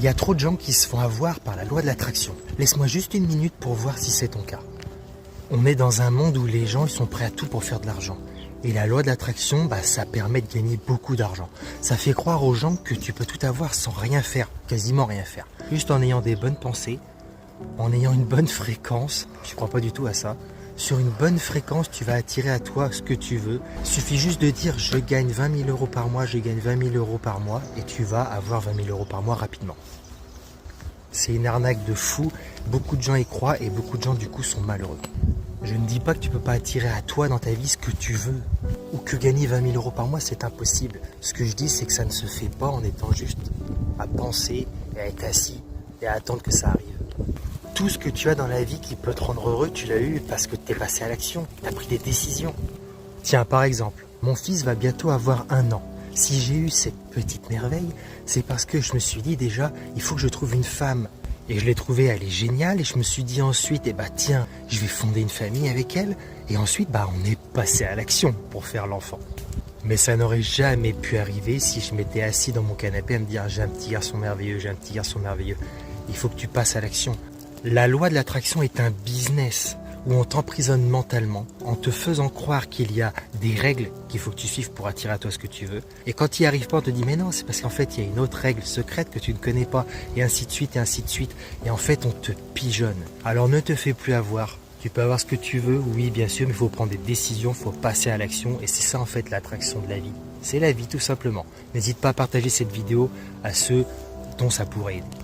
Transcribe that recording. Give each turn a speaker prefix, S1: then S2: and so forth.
S1: Il y a trop de gens qui se font avoir par la loi de l'attraction. Laisse-moi juste une minute pour voir si c'est ton cas. On est dans un monde où les gens ils sont prêts à tout pour faire de l'argent. Et la loi de l'attraction, ça permet de gagner beaucoup d'argent. Ça fait croire aux gens que tu peux tout avoir sans rien faire, quasiment rien faire. Juste en ayant des bonnes pensées, en ayant une bonne fréquence, je crois pas du tout à ça. Sur une bonne fréquence, tu vas attirer à toi ce que tu veux. Il suffit juste de dire je gagne 20 000 euros par mois, je gagne 20 000 euros par mois et tu vas avoir 20 000 euros par mois rapidement. C'est une arnaque de fou, beaucoup de gens y croient et beaucoup de gens du coup sont malheureux. Je ne dis pas que tu ne peux pas attirer à toi dans ta vie ce que tu veux ou que gagner 20 000 euros par mois c'est impossible. Ce que je dis c'est que ça ne se fait pas en étant juste à penser et à être assis et à attendre que ça arrive. Tout ce que tu as dans la vie qui peut te rendre heureux, tu l'as eu parce que tu es passé à l'action, tu as pris des décisions. Tiens, par exemple, mon fils va bientôt avoir 1 an. Si j'ai eu cette petite merveille, c'est parce que je me suis dit déjà, il faut que je trouve une femme. Et je l'ai trouvée, elle est géniale, et je me suis dit ensuite, tiens, je vais fonder une famille avec elle. Et ensuite, on est passé à l'action pour faire l'enfant. Mais ça n'aurait jamais pu arriver si je m'étais assis dans mon canapé à me dire, j'ai un petit garçon merveilleux, j'ai un petit garçon merveilleux. Il faut que tu passes à l'action. La loi de l'attraction est un business où on t'emprisonne mentalement en te faisant croire qu'il y a des règles qu'il faut que tu suives pour attirer à toi ce que tu veux. Et quand tu n'y arrives pas, on te dit mais non, c'est parce qu'en fait il y a une autre règle secrète que tu ne connais pas et ainsi de suite et ainsi de suite. Et en fait on te pigeonne. Alors ne te fais plus avoir. Tu peux avoir ce que tu veux, oui bien sûr, mais il faut prendre des décisions, il faut passer à l'action et c'est ça en fait l'attraction de la vie. C'est la vie tout simplement. N'hésite pas à partager cette vidéo à ceux dont ça pourrait aider.